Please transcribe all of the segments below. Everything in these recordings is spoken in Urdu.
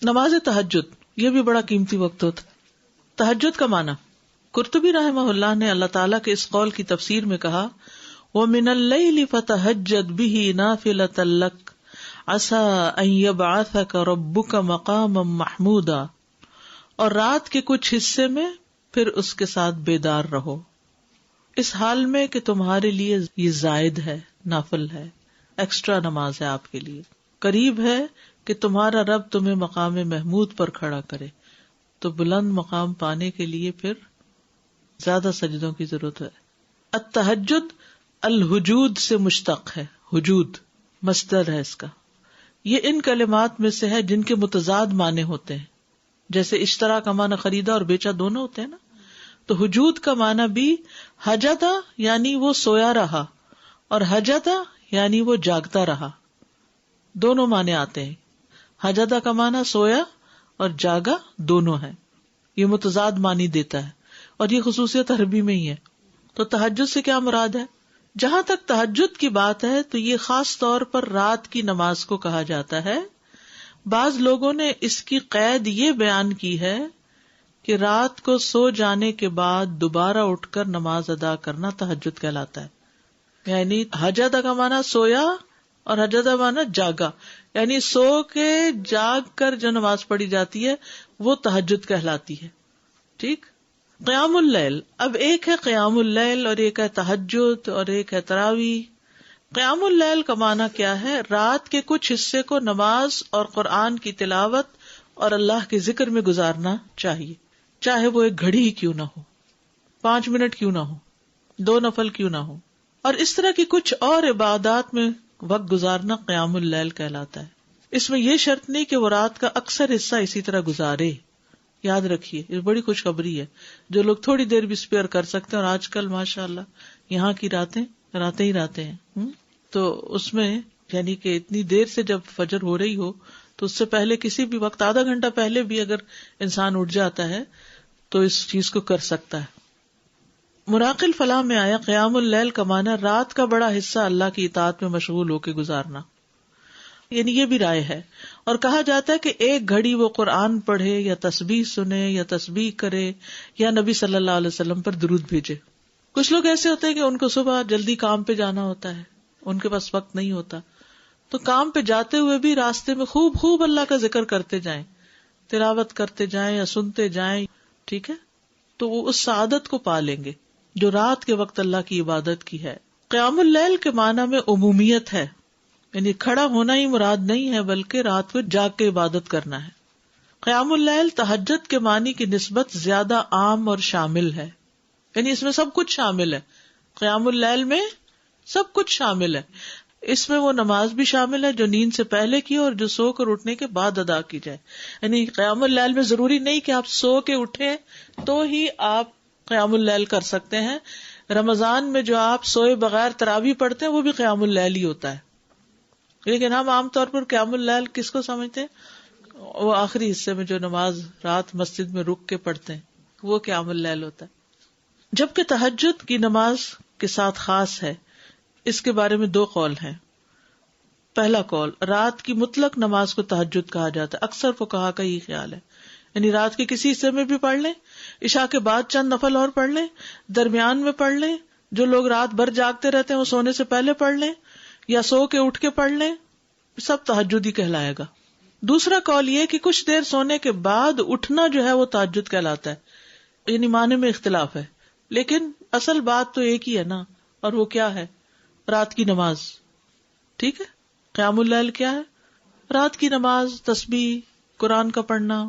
نماز تہجد یہ بھی بڑا قیمتی وقت ہوتا ہے. تہجد کا معنی قرطبی رحمہ اللہ نے اللہ تعالیٰ کے اس قول کی تفسیر میں کہا وَمِنَ اللَّيْلِ فَتَهَجَّدْ بِهِ نَافِلَةً لَكَ عَسَىٰ أَن يَبْعَثَكَ رَبُّكَ مَقَامًا مَحْمُودًا، اور رات کے کچھ حصے میں پھر اس کے ساتھ بیدار رہو، اس حال میں کہ تمہارے لیے یہ زائد ہے، نافل ہے، ایکسٹرا نماز ہے آپ کے لیے، قریب ہے کہ تمہارا رب تمہیں مقام محمود پر کھڑا کرے. تو بلند مقام پانے کے لیے پھر زیادہ سجدوں کی ضرورت ہے. التہجد الحجود سے مشتق ہے، حجود مصدر ہے اس کا. یہ ان کلمات میں سے ہے جن کے متضاد معنی ہوتے ہیں، جیسے اشترا کا معنی خریدا اور بیچا دونوں ہوتے ہیں نا. تو حجود کا معنی بھی حجدا یعنی وہ سویا رہا، اور حجدا یعنی وہ جاگتا رہا، دونوں معنی آتے ہیں. حجدا کا معنی سویا اور جاگا دونوں ہے، یہ متضاد معنی دیتا ہے، اور یہ خصوصیت عربی میں ہی ہے. تو تہجد سے کیا مراد ہے؟ جہاں تک تہجد کی بات ہے تو یہ خاص طور پر رات کی نماز کو کہا جاتا ہے. بعض لوگوں نے اس کی قید یہ بیان کی ہے کہ رات کو سو جانے کے بعد دوبارہ اٹھ کر نماز ادا کرنا تہجد کہلاتا ہے. یعنی حجدا کا معنی سویا اور حجدا معنی جاگا، یعنی سو کے جاگ کر جو نماز پڑھی جاتی ہے وہ تہجد کہلاتی ہے. ٹھیک. قیام اللیل، اب ایک ہے قیام اللیل اور ایک ہے تہجد اور ایک ہے تراویح. قیام اللیل کا معنی کیا ہے؟ رات کے کچھ حصے کو نماز اور قرآن کی تلاوت اور اللہ کے ذکر میں گزارنا چاہیے، چاہے وہ ایک گھڑی ہی کیوں نہ ہو، 5 منٹ کیوں نہ ہو، 2 نفل کیوں نہ ہو. اور اس طرح کی کچھ اور عبادات میں وقت گزارنا قیام اللیل کہلاتا ہے. اس میں یہ شرط نہیں کہ وہ رات کا اکثر حصہ اسی طرح گزارے. یاد رکھیے یہ بڑی خوشخبری ہے، جو لوگ تھوڑی دیر بھی اسپیئر کر سکتے ہیں، اور آج کل ماشاءاللہ یہاں کی راتیں ہی راتیں ہیں. تو اس میں یعنی کہ اتنی دیر سے جب فجر ہو رہی ہو تو اس سے پہلے کسی بھی وقت آدھا گھنٹہ پہلے بھی اگر انسان اٹھ جاتا ہے تو اس چیز کو کر سکتا ہے. مراق الفلاح میں آیا قیام اللیل کا معنی رات کا بڑا حصہ اللہ کی اطاعت میں مشغول ہو کے گزارنا. یعنی یہ بھی رائے ہے، اور کہا جاتا ہے کہ ایک گھڑی وہ قرآن پڑھے یا تسبیح سنے یا تسبیح کرے یا نبی صلی اللہ علیہ وسلم پر درود بھیجے. کچھ لوگ ایسے ہوتے ہیں کہ ان کو صبح جلدی کام پہ جانا ہوتا ہے، ان کے پاس وقت نہیں ہوتا، تو کام پہ جاتے ہوئے بھی راستے میں خوب اللہ کا ذکر کرتے جائیں، تلاوت کرتے جائیں یا سنتے جائیں. ٹھیک ہے، تو وہ اس سعادت کو پا لیں گے جو رات کے وقت اللہ کی عبادت کی ہے. قیام اللیل کے معنی میں عمومیت ہے، یعنی کھڑا ہونا ہی مراد نہیں ہے بلکہ رات کو جاگ کے عبادت کرنا ہے. قیام اللیل تہجد کے معنی کی نسبت زیادہ عام اور شامل ہے، یعنی اس میں سب کچھ شامل ہے. قیام اللیل میں سب کچھ شامل ہے. اس میں وہ نماز بھی شامل ہے جو نیند سے پہلے کی اور جو سو کر اٹھنے کے بعد ادا کی جائے. یعنی قیام اللیل میں ضروری نہیں کہ آپ سو کے اٹھیں تو ہی آپ قیام اللیل کر سکتے ہیں. رمضان میں جو آپ سوئے بغیر تراویح پڑھتے ہیں وہ بھی قیام اللیل ہی ہوتا ہے. لیکن ہم عام طور پر قیام اللیل کس کو سمجھتے ہیں؟ وہ آخری حصے میں جو نماز رات مسجد میں رک کے پڑھتے ہیں وہ قیام اللیل ہوتا ہے. جبکہ تہجد کی نماز کے ساتھ خاص ہے. اس کے بارے میں 2 قول ہیں. پہلا قول، رات کی مطلق نماز کو تہجد کہا جاتا ہے. اکثر فقہا کا یہ خیال ہے، یعنی رات کے کسی حصے میں بھی پڑھ لیں، عشاء کے بعد چند نفل اور پڑھ لیں، درمیان میں پڑھ لیں، جو لوگ رات بھر جاگتے رہتے ہیں وہ سونے سے پہلے پڑھ لیں یا سو کے اٹھ کے پڑھ لیں، سب تہجد ہی کہلائے گا. دوسرا قول یہ کہ کچھ دیر سونے کے بعد اٹھنا جو ہے وہ تہجد کہلاتا ہے. یعنی معنی میں اختلاف ہے لیکن اصل بات تو ایک ہی ہے نا، اور وہ کیا ہے؟ رات کی نماز. ٹھیک ہے، قیام اللیل کیا ہے؟ رات کی نماز، تسبیح، قرآن کا پڑھنا.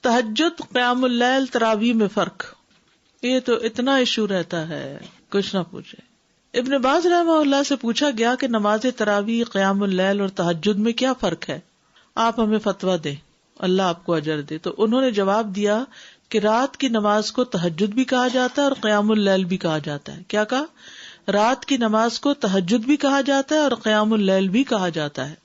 تہجد، قیام اللیل، تراویح میں فرق، یہ تو اتنا ایشو رہتا ہے کچھ نہ پوچھے. ابن باز رحمہ اللہ سے پوچھا گیا کہ نماز تراویح، قیام اللیل اور تہجد میں کیا فرق ہے، آپ ہمیں فتویٰ دیں، اللہ آپ کو اجر دے. تو انہوں نے جواب دیا کہ رات کی نماز کو تہجد بھی کہا جاتا ہے اور قیام اللیل بھی کہا جاتا ہے. کیا کہا؟ رات کی نماز کو تہجد بھی کہا جاتا ہے اور قیام اللیل بھی کہا جاتا ہے.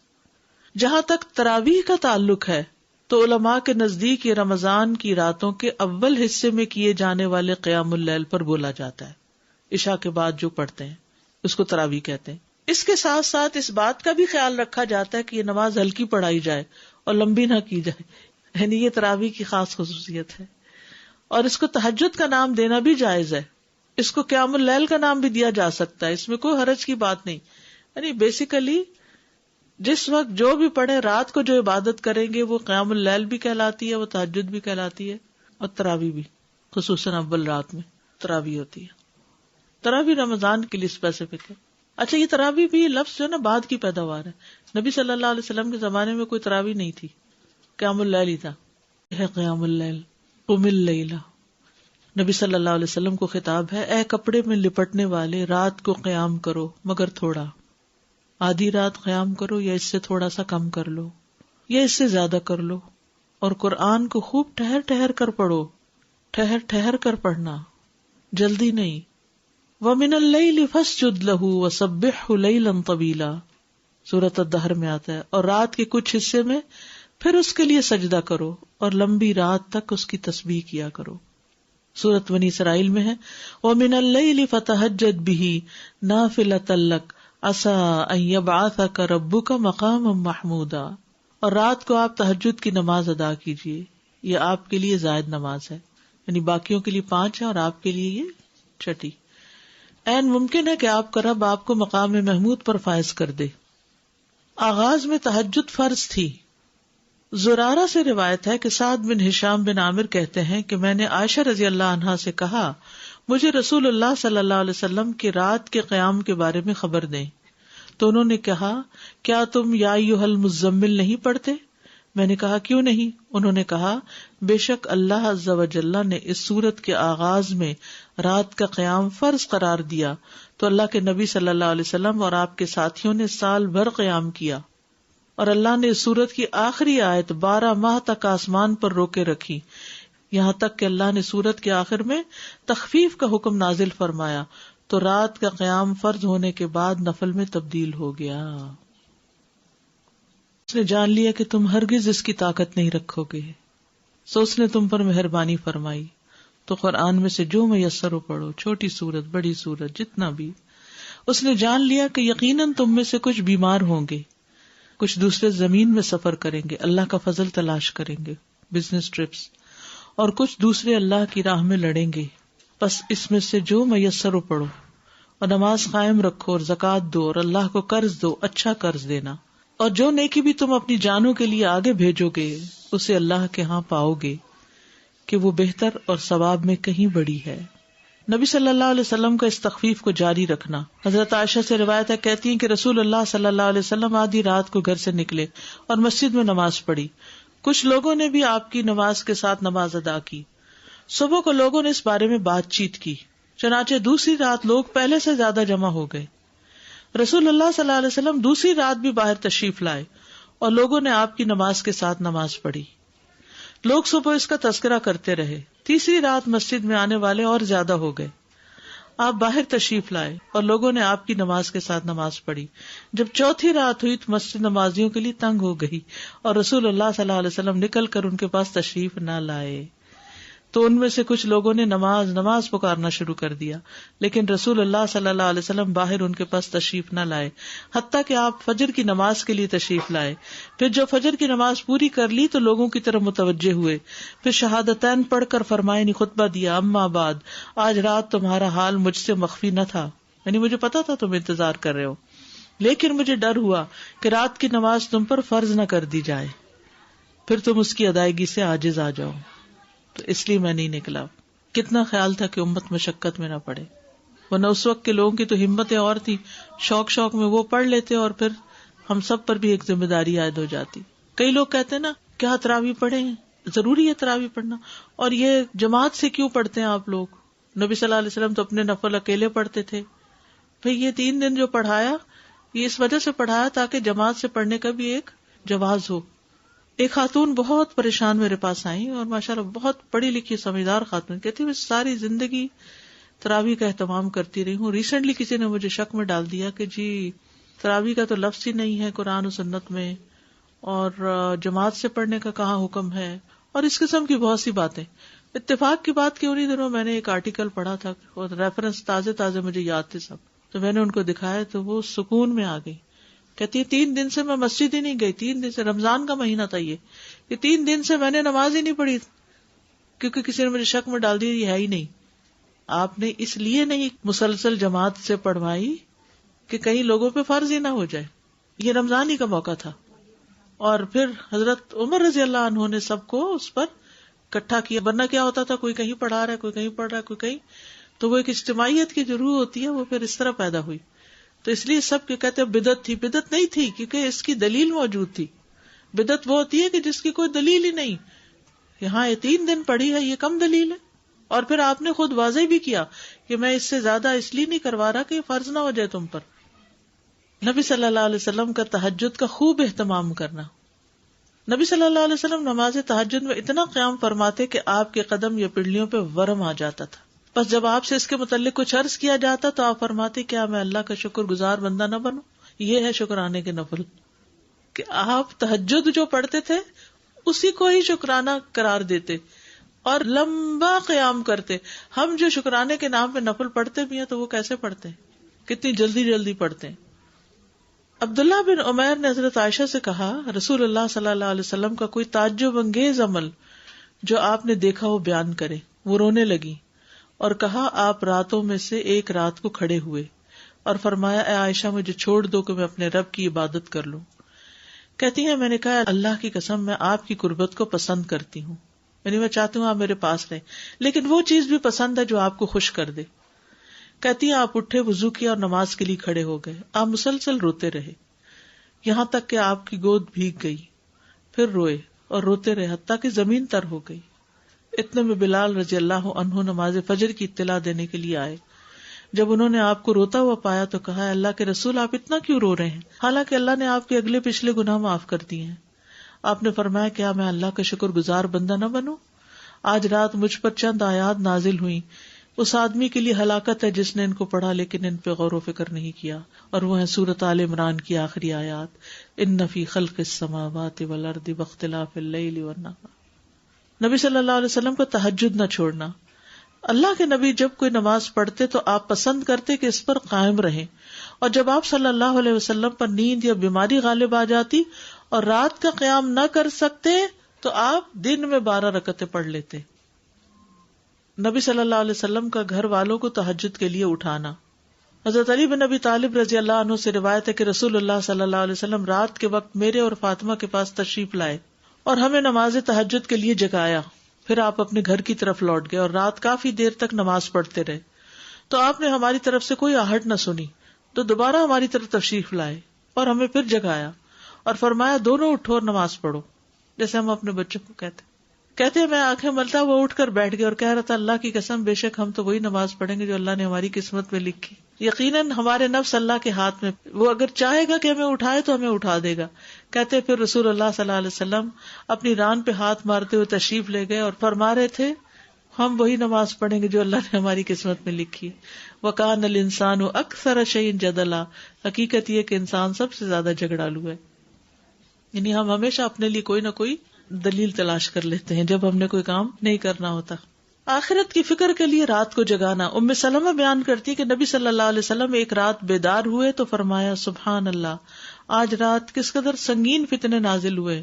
جہاں تک تراویح کا تعلق ہے تو علماء کے نزدیک یہ رمضان کی راتوں کے اول حصے میں کیے جانے والے قیام اللیل پر بولا جاتا ہے. عشاء کے بعد جو پڑھتے ہیں اس کو تراویح کہتے ہیں. اس کے ساتھ ساتھ اس بات کا بھی خیال رکھا جاتا ہے کہ یہ نماز ہلکی پڑھائی جائے اور لمبی نہ کی جائے، یعنی یہ تراویح کی خاص خصوصیت ہے. اور اس کو تہجد کا نام دینا بھی جائز ہے. اس کو قیام اللیل کا نام بھی دیا جا سکتا ہے، اس میں کوئی حرج کی بات نہیں. یعنی بیسیکلی جس وقت جو بھی پڑھے، رات کو جو عبادت کریں گے وہ قیام اللیل بھی کہلاتی ہے، وہ تہجد بھی کہلاتی ہے، اور تراویح بھی، خصوصاً اول رات میں تراویح ہوتی ہے. تراویح رمضان کے لیے اسپیسیفک ہے. اچھا، یہ تراویح بھی لفظ جو ہے نا بعد کی پیداوار ہے. نبی صلی اللہ علیہ وسلم کے زمانے میں کوئی تراویح نہیں تھی، قیام اللیل ہی تھا. ہے قیام اللیل قم اللیل. نبی صلی اللہ علیہ وسلم کو خطاب ہے، اے کپڑے میں لپٹنے والے، رات کو قیام کرو مگر تھوڑا. آدھی رات قیام کرو یا اس سے تھوڑا سا کم کر لو یا اس سے زیادہ کر لو. اور قرآن کو خوب ٹھہر ٹھہر کر پڑھو، ٹھہر ٹھہر کر پڑھنا، جلدی نہیں. وَمِنَ اللَّيْلِ فَاسْجُدْ لَهُ وَسَبِّحْهُ لَيْلًا طَوِيلًا، سورۃ الدہر میں آتا ہے. اور رات کے کچھ حصے میں پھر اس کے لیے سجدہ کرو اور لمبی رات تک اس کی تسبیح کیا کرو. سورۃ بنی اسرائیل میں ہے وَمِنَ اللَّيْلِ فَتَهَجَّدْ بِهِ نَافِلَةً لَكَ عَسَىٰ أَن يَبْعَثَكَ رَبُّكَ مَقَامًا مَحْمُودًا. اور رات کو آپ تہجد کی نماز ادا کیجیے، یہ آپ کے لیے زائد نماز ہے، یعنی باقیوں کے لیے 5 ہے اور آپ کے لیے یہ چھٹی. این ممکن ہے کہ آپ کا رب آپ کو مقام محمود پر فائز کر دے. آغاز میں تہجد فرض تھی. زرارہ سے روایت ہے کہ سعد بن ہشام بن عامر کہتے ہیں کہ میں نے عائشہ رضی اللہ عنہا سے کہا مجھے رسول اللہ صلی اللہ علیہ وسلم کی رات کے قیام کے بارے میں خبر دیں. تو انہوں نے کہا کیا تم یا ایھا المزمل نہیں پڑھتے؟ میں نے کہا کیوں نہیں؟ انہوں نے کہا بے شک اللہ عز و جل نے اس سورت کے آغاز میں رات کا قیام فرض قرار دیا تو اللہ کے نبی صلی اللہ علیہ وسلم اور آپ کے ساتھیوں نے سال بھر قیام کیا، اور اللہ نے اس سورت کی آخری آیت 12 ماہ تک آسمان پر روکے رکھی، یہاں تک کہ اللہ نے سورت کے آخر میں تخفیف کا حکم نازل فرمایا تو رات کا قیام فرض ہونے کے بعد نفل میں تبدیل ہو گیا. اس نے جان لیا کہ تم ہرگز اس کی طاقت نہیں رکھو گے، سو اس نے تم پر مہربانی فرمائی تو قرآن میں سے جو میسر ہو پڑھو، چھوٹی سورت بڑی سورت جتنا بھی. اس نے جان لیا کہ یقیناً تم میں سے کچھ بیمار ہوں گے، کچھ دوسرے زمین میں سفر کریں گے، اللہ کا فضل تلاش کریں گے، بزنس ٹرپس، اور کچھ دوسرے اللہ کی راہ میں لڑیں گے. بس اس میں سے جو میسر ہو پڑھو اور نماز قائم رکھو اور زکوٰۃ دو اور اللہ کو قرض دو، اچھا قرض دینا. اور جو نیکی بھی تم اپنی جانوں کے لیے آگے بھیجو گے اسے اللہ کے ہاں پاؤ گے کہ وہ بہتر اور ثواب میں کہیں بڑی ہے. نبی صلی اللہ علیہ وسلم کا اس تخفیف کو جاری رکھنا. حضرت عائشہ سے روایت ہے، کہتی ہیں کہ رسول اللہ صلی اللہ علیہ وسلم آدھی رات کو گھر سے نکلے اور مسجد میں نماز پڑھی. کچھ لوگوں نے بھی آپ کی نماز کے ساتھ نماز ادا کی. صبح کو لوگوں نے اس بارے میں بات چیت کی، چنانچہ دوسری رات لوگ پہلے سے زیادہ جمع ہو گئے. رسول اللہ صلی اللہ علیہ وسلم دوسری رات بھی باہر تشریف لائے اور لوگوں نے آپ کی نماز کے ساتھ نماز پڑھی. لوگ صبح اس کا تذکرہ کرتے رہے. تیسری رات مسجد میں آنے والے اور زیادہ ہو گئے. آپ باہر تشریف لائے اور لوگوں نے آپ کی نماز کے ساتھ نماز پڑھی. جب چوتھی رات ہوئی تو مسجد نمازیوں کے لیے تنگ ہو گئی اور رسول اللہ صلی اللہ علیہ وسلم نکل کر ان کے پاس تشریف نہ لائے. تو ان میں سے کچھ لوگوں نے نماز پکارنا شروع کر دیا، لیکن رسول اللہ صلی اللہ علیہ وسلم باہر ان کے پاس تشریف نہ لائے حتیٰ کہ آپ فجر کی نماز کے لیے تشریف لائے. پھر جب فجر کی نماز پوری کر لی تو لوگوں کی طرف متوجہ ہوئے، پھر شہادتین پڑھ کر فرمائے خطبہ دیا، اما بعد، آج رات تمہارا حال مجھ سے مخفی نہ تھا، یعنی مجھے پتا تھا تم انتظار کر رہے ہو، لیکن مجھے ڈر ہوا کہ رات کی نماز تم پر فرض نہ کر دی جائے، پھر تم اس کی ادائیگی سے عاجز آ جاؤ، تو اس لیے میں نہیں نکلا. کتنا خیال تھا کہ امت مشقت میں نہ پڑے، ورنہ اس وقت کے لوگوں کی تو ہمتیں اور تھی، شوق میں وہ پڑھ لیتے اور پھر ہم سب پر بھی ایک ذمہ داری عائد ہو جاتی. کئی لوگ کہتے ہیں نا کیا تراویح پڑھیں، ضروری ہے تراویح پڑھنا، اور یہ جماعت سے کیوں پڑھتے ہیں آپ لوگ؟ نبی صلی اللہ علیہ وسلم تو اپنے نفل اکیلے پڑھتے تھے. بھئی یہ 3 دن جو پڑھایا یہ اس وجہ سے پڑھایا تاکہ جماعت سے پڑھنے کا بھی ایک جواز ہو. ایک خاتون بہت پریشان میرے پاس آئی اور ماشاءاللہ بہت پڑھی لکھی سمجھدار خاتون، کہتی میں ساری زندگی تراویح کا اہتمام کرتی رہی ہوں، ریسنٹلی کسی نے مجھے شک میں ڈال دیا کہ جی تراویح کا تو لفظ ہی نہیں ہے قرآن و سنت میں، اور جماعت سے پڑھنے کا کہاں حکم ہے، اور اس قسم کی بہت سی باتیں. اتفاق کی بات کہ انہی دنوں میں نے ایک آرٹیکل پڑھا تھا اور ریفرنس تازے مجھے یاد تھے سب، تو میں نے ان کو دکھایا تو وہ سکون میں آ گئی کہتی ہے 3 دن سے میں مسجد ہی نہیں گئی، 3 دن سے، رمضان کا مہینہ تھا یہ 3 دن سے میں نے نماز ہی نہیں پڑھی، کیونکہ کسی نے مجھے شک میں ڈال دیا یہ ہے ہی نہیں. آپ نے اس لیے نہیں مسلسل جماعت سے پڑھوائی کہ کئی لوگوں پہ فرض ہی نہ ہو جائے. یہ رمضان ہی کا موقع تھا. اور پھر حضرت عمر رضی اللہ عنہ نے سب کو اس پر اکٹھا کیا، ورنہ کیا ہوتا تھا کوئی کہیں پڑھا رہا ہے، کوئی کہیں پڑھ رہا ہے، کوئی کہیں. تو وہ ایک اجتماعیت کی جو روح ہوتی ہے وہ پھر اس طرح پیدا ہوئی. تو اس لیے سب کہتے ہیں بدعت تھی. بدعت نہیں تھی، کیونکہ اس کی دلیل موجود تھی. بدعت وہ ہوتی ہے کہ جس کی کوئی دلیل ہی نہیں. یہاں یہ 3 دن پڑھی ہے، یہ کم دلیل ہے. اور پھر آپ نے خود واضح بھی کیا کہ میں اس سے زیادہ اس لیے نہیں کروا رہا کہ یہ فرض نہ ہو جائے تم پر. نبی صلی اللہ علیہ وسلم کا تہجد کا خوب اہتمام کرنا. نبی صلی اللہ علیہ وسلم نماز تہجد میں اتنا قیام فرماتے کہ آپ کے قدم یا پنڈلیوں پہ ورم آ جاتا تھا. بس جب آپ سے اس کے متعلق کچھ عرض کیا جاتا تو آپ فرماتے کیا میں اللہ کا شکر گزار بندہ نہ بنوں. یہ ہے شکرانے کے نفل کہ آپ تہجد جو پڑھتے تھے اسی کو ہی شکرانہ قرار دیتے اور لمبا قیام کرتے. ہم جو شکرانے کے نام پہ نفل پڑھتے بھی ہیں تو وہ کیسے پڑھتے ہیں، کتنی جلدی جلدی پڑھتے ہیں. عبداللہ بن عمیر نے حضرت عائشہ سے کہا رسول اللہ صلی اللہ علیہ وسلم کا کوئی تعجب انگیز عمل جو آپ نے دیکھا وہ بیان کرے. وہ رونے لگی اور کہا آپ راتوں میں سے ایک رات کو کھڑے ہوئے اور فرمایا اے عائشہ مجھے چھوڑ دو کہ میں اپنے رب کی عبادت کر لوں. کہتی ہیں میں نے کہا اللہ کی قسم میں آپ کی قربت کو پسند کرتی ہوں، یعنی میں چاہتی ہوں آپ میرے پاس رہیں، لیکن وہ چیز بھی پسند ہے جو آپ کو خوش کر دے. کہتی ہیں آپ اٹھے، وضو کیا اور نماز کے لیے کھڑے ہو گئے. آپ مسلسل روتے رہے یہاں تک کہ آپ کی گود بھیگ گئی، پھر روئے اور روتے رہے حتیٰ کہ زمین تر ہو گئی. اتنے میں بلال رضی اللہ عنہ نماز فجر کی اطلاع دینے کے لیے آئے. جب انہوں نے آپ کو روتا ہوا پایا تو کہا اللہ کے رسول آپ اتنا کیوں رو رہے ہیں، حالانکہ اللہ نے آپ کے اگلے پچھلے گناہ معاف کر دیے ہیں. آپ نے فرمایا کیا میں اللہ کا شکر گزار بندہ نہ بنوں. آج رات مجھ پر چند آیات نازل ہوئی، اس آدمی کے لیے ہلاکت ہے جس نے ان کو پڑھا لیکن ان پہ غور و فکر نہیں کیا، اور وہ ہے سورۃ آل عمران کی آخری آیات ان فی خلق السماوات والارض واختلاف اللیل والنہار. نبی صلی اللہ علیہ وسلم کو تہجد نہ چھوڑنا. اللہ کے نبی جب کوئی نماز پڑھتے تو آپ پسند کرتے کہ اس پر قائم رہیں، اور جب آپ صلی اللہ علیہ وسلم پر نیند یا بیماری غالب آ جاتی اور رات کا قیام نہ کر سکتے تو آپ دن میں 12 رکعتیں پڑھ لیتے. نبی صلی اللہ علیہ وسلم کا گھر والوں کو تہجد کے لیے اٹھانا. حضرت علی بن ابی طالب رضی اللہ عنہ سے روایت ہے کہ رسول اللہ صلی اللہ علیہ وسلم رات کے وقت میرے اور فاطمہ کے پاس تشریف لائے اور ہمیں نماز تہجد کے لیے جگایا. پھر آپ اپنے گھر کی طرف لوٹ گئے اور رات کافی دیر تک نماز پڑھتے رہے. تو آپ نے ہماری طرف سے کوئی آہٹ نہ سنی تو دوبارہ ہماری طرف تشریف لائے اور ہمیں پھر جگایا اور فرمایا دونوں اٹھو اور نماز پڑھو، جیسے ہم اپنے بچوں کو کہتے ہیں. میں آنکھیں ملتا وہ اٹھ کر بیٹھ گیا اور کہہ رہا تھا اللہ کی قسم بے شک ہم تو وہی نماز پڑھیں گے جو اللہ نے ہماری قسمت میں لکھی. یقیناً ہمارے نفس اللہ کے ہاتھ میں، وہ اگر چاہے گا کہ ہمیں اٹھائے تو ہمیں اٹھا دے گا. کہتے پھر رسول اللہ صلی اللہ علیہ وسلم اپنی ران پہ ہاتھ مارتے ہوئے تشریف لے گئے اور فرما رہے تھے ہم وہی نماز پڑھیں گے جو اللہ نے ہماری قسمت میں لکھی. وَكَانَ الْإِنسَانُ أَكْثَرَ شَيْءٍ جَدَلًا. حقیقت یہ کہ انسان سب سے زیادہ جھگڑالو ہے، یعنی ہم ہمیشہ اپنے لیے کوئی نہ کوئی دلیل تلاش کر لیتے ہیں جب ہم نے کوئی کام نہیں کرنا ہوتا. آخرت کی فکر کے لیے رات کو جگانا. ام سلمہ بیان کرتی کہ نبی صلی اللہ علیہ وسلم ایک رات بیدار ہوئے تو فرمایا سبحان اللہ، آج رات کس قدر سنگین فتنے نازل ہوئے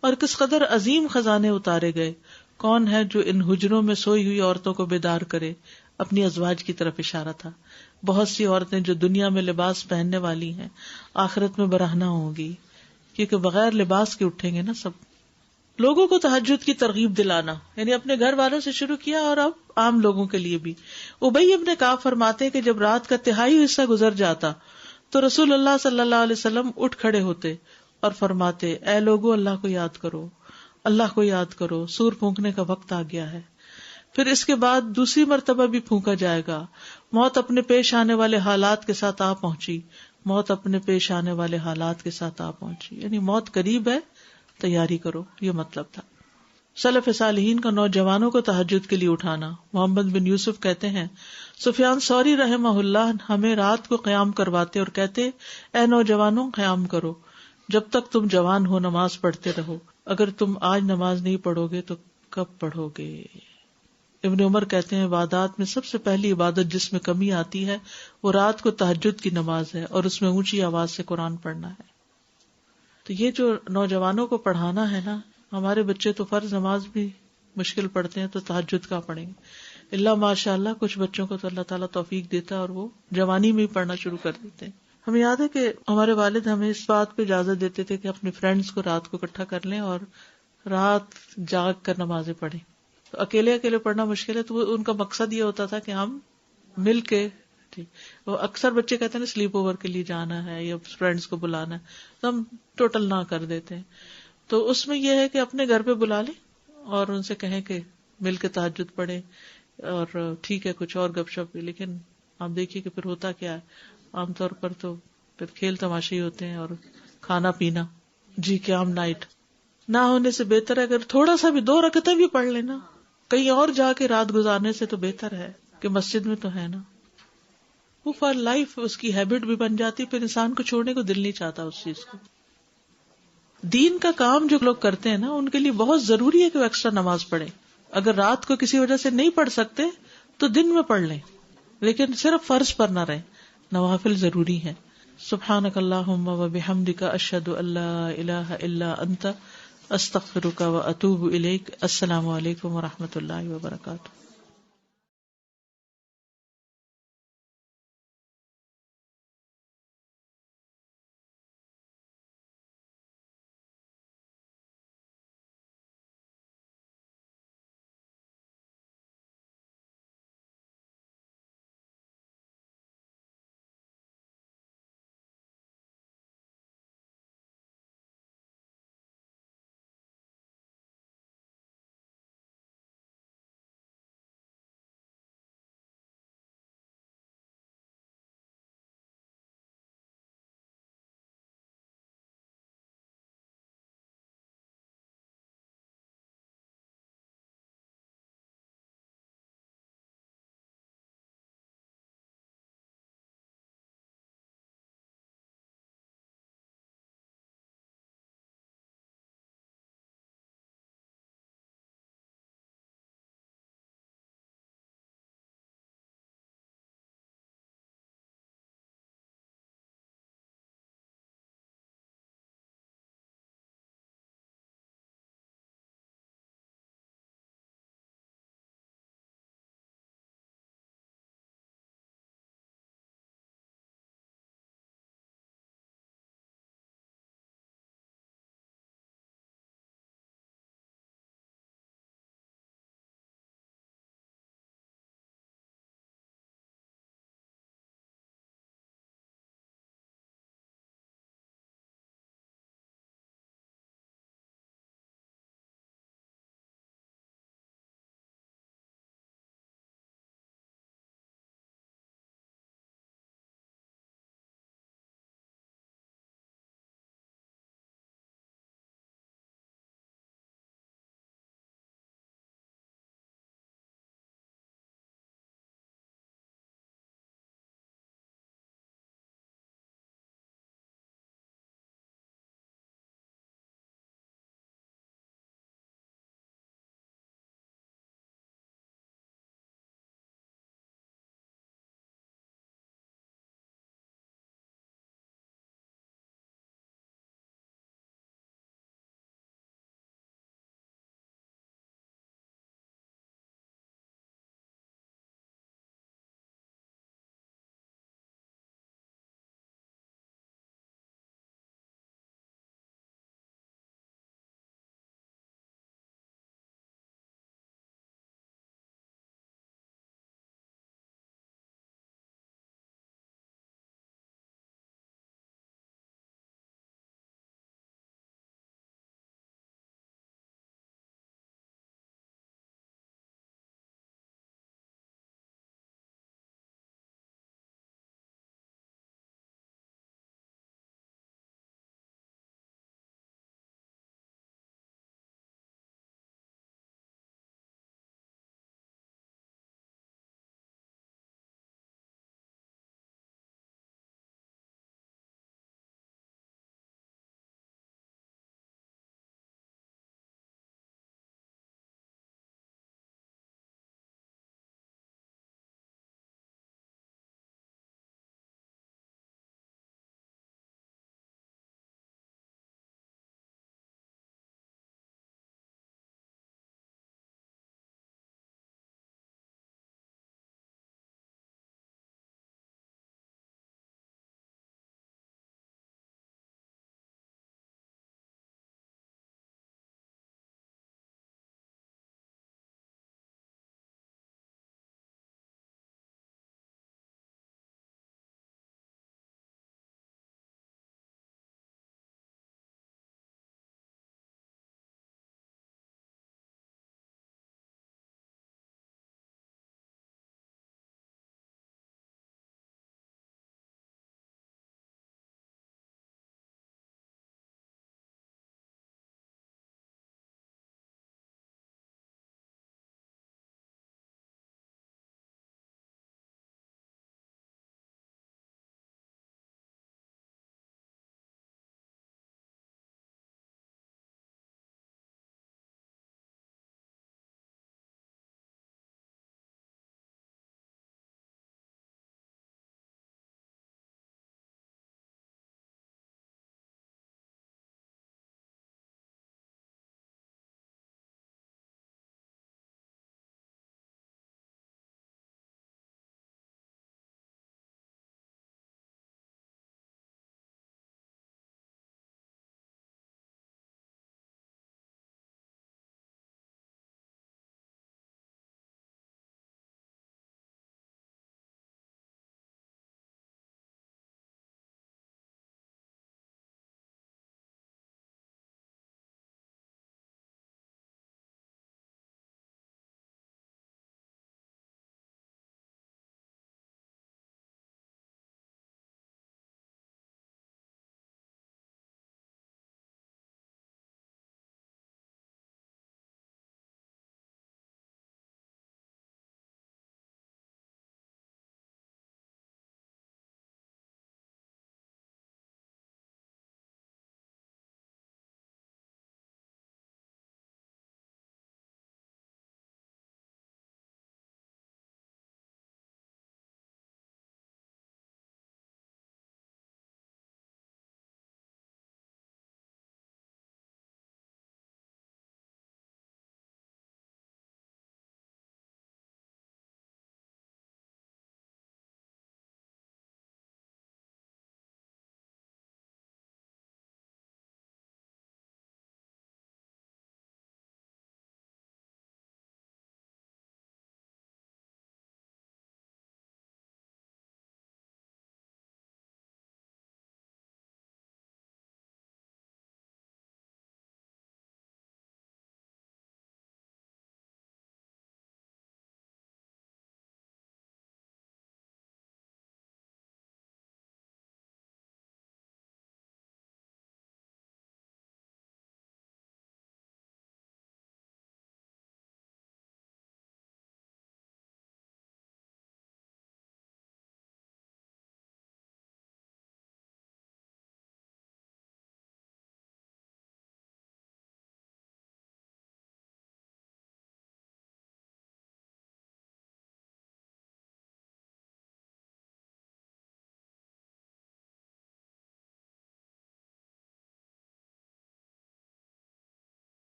اور کس قدر عظیم خزانے اتارے گئے. کون ہے جو ان حجروں میں سوئی ہوئی عورتوں کو بیدار کرے؟ اپنی ازواج کی طرف اشارہ تھا. بہت سی عورتیں جو دنیا میں لباس پہننے والی ہیں آخرت میں برہنہ ہوں گی، کیونکہ بغیر لباس کے اٹھیں گے نا سب. لوگوں کو تہجد کی ترغیب دلانا، یعنی اپنے گھر والوں سے شروع کیا اور اب عام لوگوں کے لیے بھی. ابی ابن کعب فرماتے ہیں کہ جب رات کا تہائی حصہ گزر جاتا تو رسول اللہ صلی اللہ علیہ وسلم اٹھ کھڑے ہوتے اور فرماتے اے لوگو اللہ کو یاد کرو، اللہ کو یاد کرو، سور پھونکنے کا وقت آ گیا ہے. پھر اس کے بعد دوسری مرتبہ بھی پھونکا جائے گا. موت اپنے پیش آنے والے حالات کے ساتھ آ پہنچی، موت اپنے پیش آنے والے حالات کے ساتھ آ پہنچی، یعنی موت قریب ہے، تیاری کرو، یہ مطلب تھا. سلف صالحین کا نوجوانوں کو تہجد کے لیے اٹھانا. محمد بن یوسف کہتے ہیں سفیان ثوری رحمہ اللہ ہمیں رات کو قیام کرواتے اور کہتے اے نوجوانوں قیام کرو، جب تک تم جوان ہو نماز پڑھتے رہو، اگر تم آج نماز نہیں پڑھو گے تو کب پڑھو گے. ابن عمر کہتے ہیں عبادات میں سب سے پہلی عبادت جس میں کمی آتی ہے وہ رات کو تہجد کی نماز ہے اور اس میں اونچی آواز سے قرآن پڑھنا ہے. تو یہ جو نوجوانوں کو پڑھانا ہے نا، ہمارے بچے تو فرض نماز بھی مشکل پڑھتے ہیں تو تہجد کا پڑھیں گے، اللہ ماشاء اللہ کچھ بچوں کو تو اللہ تعالیٰ توفیق دیتا ہے اور وہ جوانی میں ہی پڑھنا شروع کر دیتے ہیں. ہمیں یاد ہے کہ ہمارے والد ہمیں اس بات پہ اجازت دیتے تھے کہ اپنے فرینڈز کو رات کو اکٹھا کر لیں اور رات جاگ کر نمازیں پڑھیں. تو اکیلے اکیلے پڑھنا مشکل ہے، تو ان کا مقصد یہ ہوتا تھا کہ ہم مل کے، وہ اکثر بچے کہتے ہیں نا سلیپ اوور کے لیے جانا ہے یا فرینڈز کو بلانا ہے، تو ہم ٹوٹل نہ کر دیتے ہیں. تو اس میں یہ ہے کہ اپنے گھر پہ بلا لیں اور ان سے کہیں کہ مل کے تہجد پڑھیں، اور ٹھیک ہے کچھ اور گپ شپ بھی، لیکن آپ دیکھیے کہ پھر ہوتا کیا ہے، عام طور پر تو پھر کھیل تماشے ہی ہوتے ہیں اور کھانا پینا. جی قیام نائٹ نہ ہونے سے بہتر ہے اگر تھوڑا سا بھی 2 رکعتیں بھی پڑھ لینا، کہیں اور جا کے رات گزارنے سے تو بہتر ہے کہ مسجد میں تو ہے نا. وہ فار لائف اس کی ہیبٹ بھی بن جاتی، پھر انسان کو چھوڑنے کو دل نہیں چاہتا اس چیز کو. دین کا کام جو لوگ کرتے ہیں نا، ان کے لیے بہت ضروری ہے کہ وہ ایکسٹرا نماز پڑھیں. اگر رات کو کسی وجہ سے نہیں پڑھ سکتے تو دن میں پڑھ لیں، لیکن صرف فرض پر نہ رہیں، نوافل ضروری ہیں. سبحانک اللہم و بحمدک اشہد ان لا الہ الا انت استغفرک و اتوب الیک. السلام علیکم و رحمۃ اللہ وبرکاتہ.